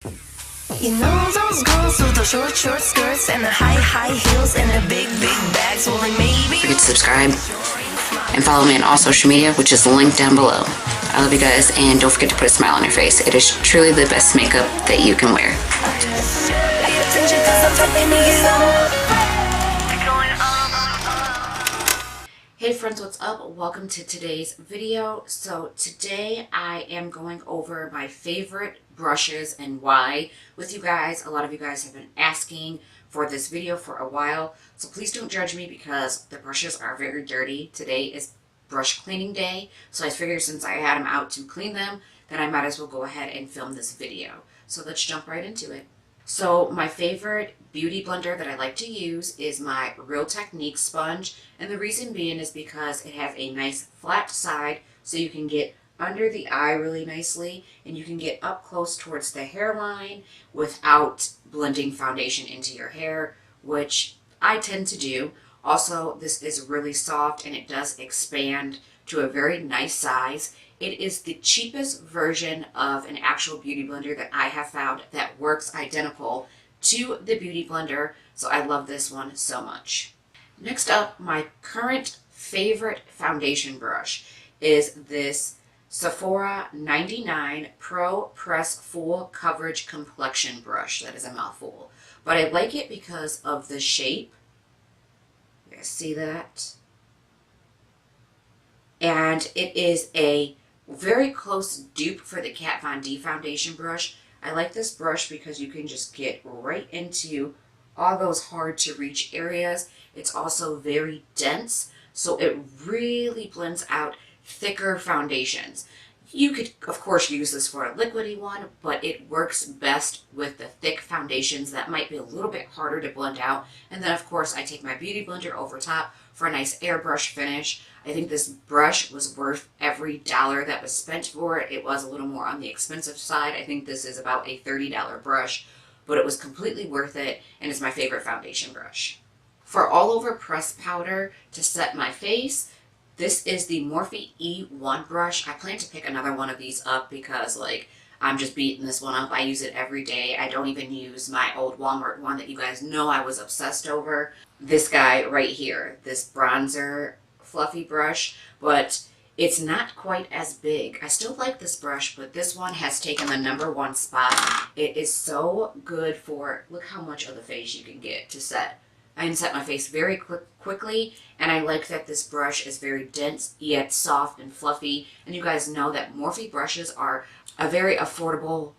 You know those girls with the short skirts and the high heels and the big bags. Well, then maybe forget to subscribe and follow me on all social media, which is linked down below. I love you guys, and don't forget to put a smile on your face. It is truly the best makeup that you can wear. Hey friends, what's up? Welcome to today's video. So today I am going over my favorite brushes and why with you guys. A lot of you guys have been asking for this video for a while, so please don't judge me because the brushes are very dirty. Today is brush cleaning day, so I figured since I had them out to clean them, then I might as well go ahead and film this video. So let's jump right into it. So my favorite beauty blender that I like to use is my Real Technique sponge, and the reason being is because it has a nice flat side so you can get under the eye really nicely and you can get up close towards the hairline without blending foundation into your hair, which I tend to do. Also, this is really soft and it does expand to a very nice size. It is the cheapest version of an actual beauty blender that I have found that works identical to the beauty blender, so I love this one so much. Next up, my current favorite foundation brush is this Sephora 99 Pro Press Full Coverage Complexion Brush. That is a mouthful, but I like it because of the shape. You guys see that? And it is a very close dupe for the Kat Von D foundation brush. I like this brush because you can just get right into all those hard to reach areas. It's also very dense, so it really blends out thicker foundations. You could, of course, use this for a liquidy one, but it works best with the thick foundations that might be a little bit harder to blend out. And then, of course, I take my beauty blender over top for a nice airbrush finish. I think this brush was worth every dollar that was spent for it. It was a little more on the expensive side. I think this is about a $30 brush, but it was completely worth it, and it's my favorite foundation brush. For all over press powder to set my face, this is the Morphe E1 brush. I plan to pick another one of these up because, I'm just beating this one up. I use it every day. I don't even use my old Walmart one that you guys know I was obsessed over. This guy right here, this bronzer fluffy brush, but it's not quite as big. I still like this brush, but this one has taken the #1 spot. It is so good for, look how much of the face you can get to set. I can set my face very quickly, and I like that this brush is very dense yet soft and fluffy. And you guys know that Morphe brushes are a very affordable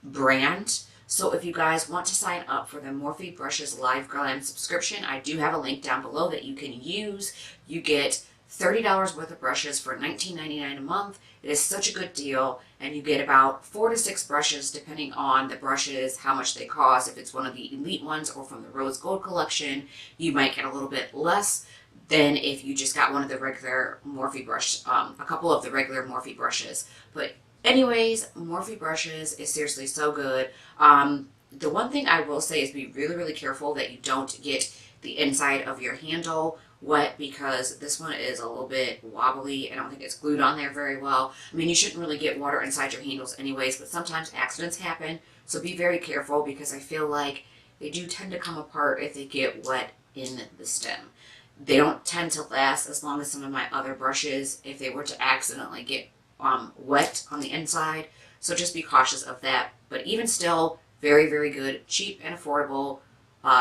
brand. So if you guys want to sign up for the Morphe Brushes Live Glam subscription, I do have a link down below that you can use. You get $30 worth of brushes for $19.99 a month. It is such a good deal, and you get about 4 to 6 brushes depending on the brushes, how much they cost. If it's one of the elite ones or from the Rose Gold collection, you might get a little bit less than if you just got one of the regular Morphe brush, a couple of the regular Morphe brushes. But anyways, Morphe brushes is seriously so good. The one thing I will say is be really, really careful that you don't get the inside of your handle wet, because this one is a little bit wobbly. I don't think it's glued on there very well. I mean, you shouldn't really get water inside your handles anyways, but sometimes accidents happen. So be very careful, because I feel like they do tend to come apart if they get wet in the stem. They don't tend to last as long as some of my other brushes if they were to accidentally get wet on the inside. So just be cautious of that. But even still, very, very good, cheap and affordable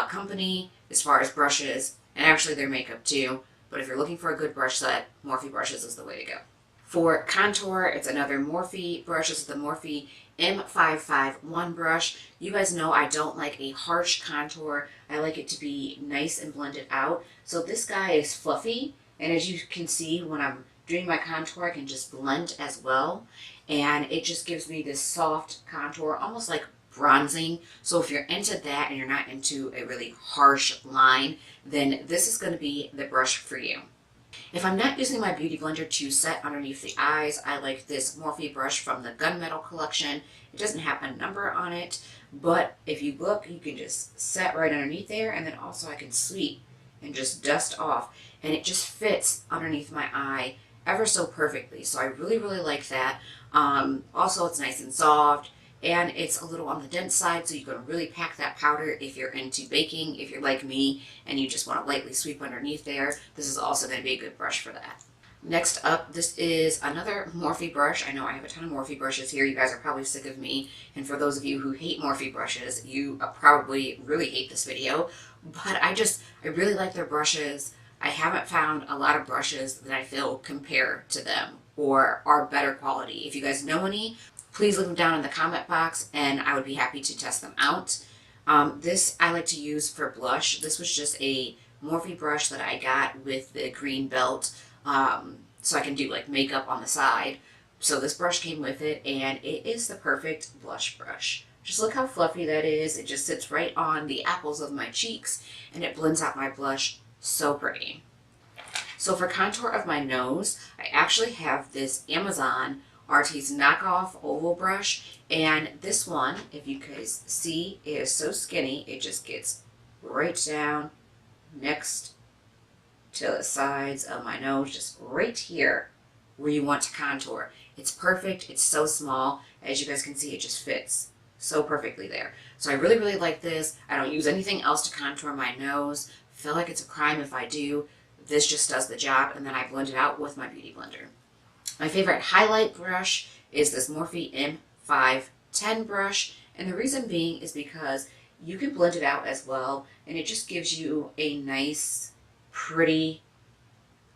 company as far as brushes, and actually their makeup too. But if you're looking for a good brush set, Morphe brushes is the way to go. For contour, it's another Morphe brush. This is the Morphe M551 brush. You guys know I don't like a harsh contour. I like it to be nice and blended out. So this guy is fluffy, and as you can see, when I'm doing my contour, I can just blend as well. And it just gives me this soft contour, almost like bronzing. So if you're into that and you're not into a really harsh line, then this is going to be the brush for you. If I'm not using my beauty blender to set underneath the eyes, I like this Morphe brush from the Gunmetal collection. It doesn't have a number on it, but if you look, you can just set right underneath there, and then also I can sweep and just dust off, and it just fits underneath my eye ever so perfectly. So I really, really like that. Also, it's nice and soft. and it's a little on the dense side, so you can really pack that powder if you're into baking. If you're like me and you just want to lightly sweep underneath there, this is also going to be a good brush for that. Next up, this is another Morphe brush. I know I have a ton of Morphe brushes here. You guys are probably sick of me. And for those of you who hate Morphe brushes, you probably really hate this video. But I really like their brushes. I haven't found a lot of brushes that I feel compare to them or are better quality. If you guys know any, please leave them down in the comment box and I would be happy to test them out. This I like to use for blush. This was just a Morphe brush that I got with the green belt. So I can do like makeup on the side. So this brush came with it and it is the perfect blush brush. Just look how fluffy that is. It just sits right on the apples of my cheeks and it blends out my blush so pretty. So for contour of my nose, I actually have this Amazon Artie's knockoff oval brush, and this one, if you guys see, it is so skinny, it just gets right down next to the sides of my nose, just right here where you want to contour. It's perfect. It's so small. As you guys can see, it just fits so perfectly there. So I really, really like this. I don't use anything else to contour my nose. I feel like it's a crime if I do. This just does the job, and then I blend it out with my Beauty Blender. My favorite highlight brush is this Morphe M510 brush, and the reason being is because you can blend it out as well, and it just gives you a nice, pretty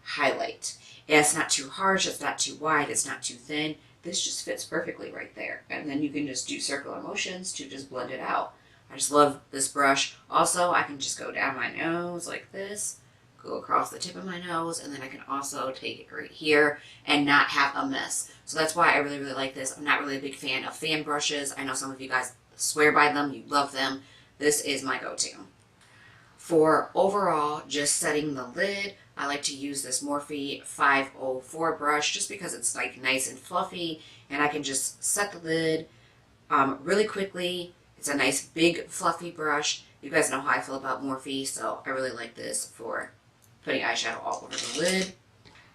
highlight. And it's not too harsh, it's not too wide, it's not too thin. This just fits perfectly right there. And then you can just do circular motions to just blend it out. I just love this brush. Also, I can just go down my nose like this, go across the tip of my nose, and then I can also take it right here and not have a mess. So that's why I really, really like this. I'm not really a big fan of fan brushes. I know some of you guys swear by them, you love them. This is my go-to. For overall, just setting the lid, I like to use this Morphe 504 brush just because it's like nice and fluffy and I can just set the lid really quickly. It's a nice big fluffy brush. You guys know how I feel about Morphe, so I really like this for putting eyeshadow all over the lid.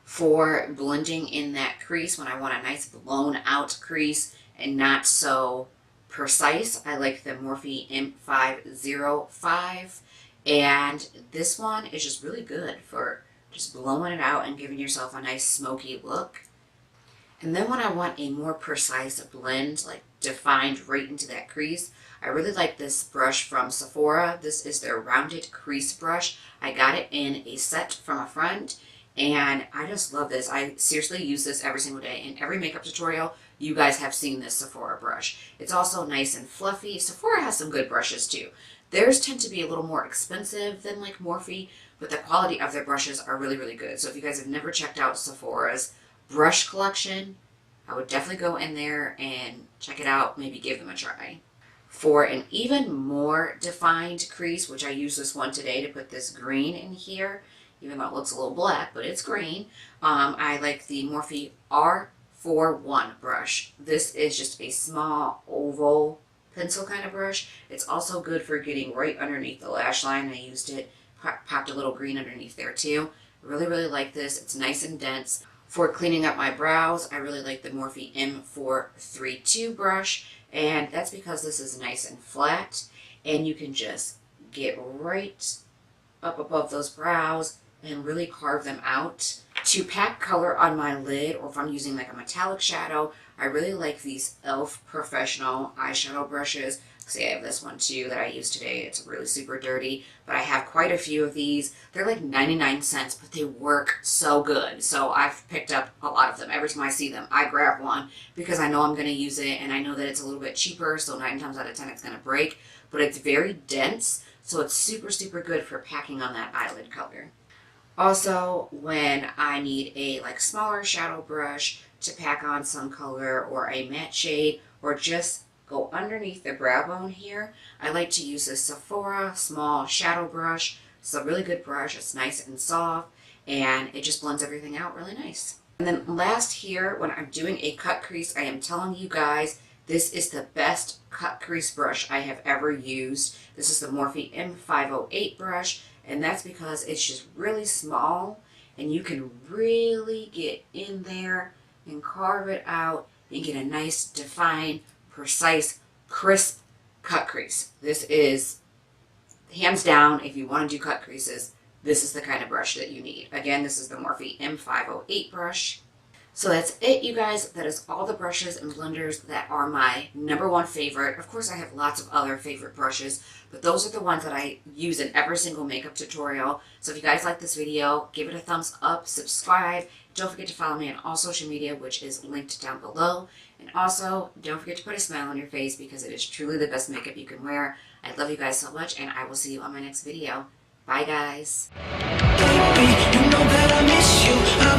For blending in that crease when I want a nice blown out crease and not so precise, I like the Morphe M505. And this one is just really good for just blowing it out and giving yourself a nice smoky look. And then when I want a more precise blend, like defined right into that crease, I really like this brush from Sephora. This is their rounded crease brush. I got it in a set from a friend and I just love this. I seriously use this every single day. In every makeup tutorial, you guys have seen this Sephora brush. It's also nice and fluffy. Sephora has some good brushes too. Theirs tend to be a little more expensive than like Morphe, but the quality of their brushes are really, really good. So if you guys have never checked out Sephora's brush collection, I would definitely go in there and check it out, maybe give them a try. For an even more defined crease, which I use this one today to put this green in here, even though it looks a little black, but it's green, I like the Morphe R41 brush. This is just a small oval pencil kind of brush. It's also good for getting right underneath the lash line. I used it, popped a little green underneath there too. Really, really like this. It's nice and dense. For cleaning up my brows, I really like the Morphe M432 brush, and that's because this is nice and flat, and you can just get right up above those brows and really carve them out. To pack color on my lid, or if I'm using like a metallic shadow, I really like these e.l.f. Professional eyeshadow brushes. See, I have this one too that I use today. It's really super dirty, but I have quite a few of these. They're like 99 cents, but they work so good. So I've picked up a lot of them. Every time I see them, I grab one because I know I'm going to use it, and I know that it's a little bit cheaper, so 9 times out of 10 it's going to break, but it's very dense, so it's super, super good for packing on that eyelid color. Also, when I need a like smaller shadow brush to pack on some color or a matte shade, or just go underneath the brow bone here, I like to use this Sephora small shadow brush. It's a really good brush. It's nice and soft, and it just blends everything out really nice. And then last here, when I'm doing a cut crease, I am telling you guys, this is the best cut crease brush I have ever used. This is the Morphe M508 brush, and that's because it's just really small, and you can really get in there and carve it out and get a nice, defined, precise, crisp cut crease. This is hands down, if you want to do cut creases, this is the kind of brush that you need. Again, this is the Morphe M508 brush. So that's it, you guys. That is all the brushes and blenders that are my #1 favorite. Of course, I have lots of other favorite brushes, but those are the ones that I use in every single makeup tutorial. So if you guys like this video, give it a thumbs up, subscribe. Don't forget to follow me on all social media, which is linked down below. And also, don't forget to put a smile on your face because it is truly the best makeup you can wear. I love you guys so much, and I will see you on my next video. Bye, guys. Baby, you know that I miss you.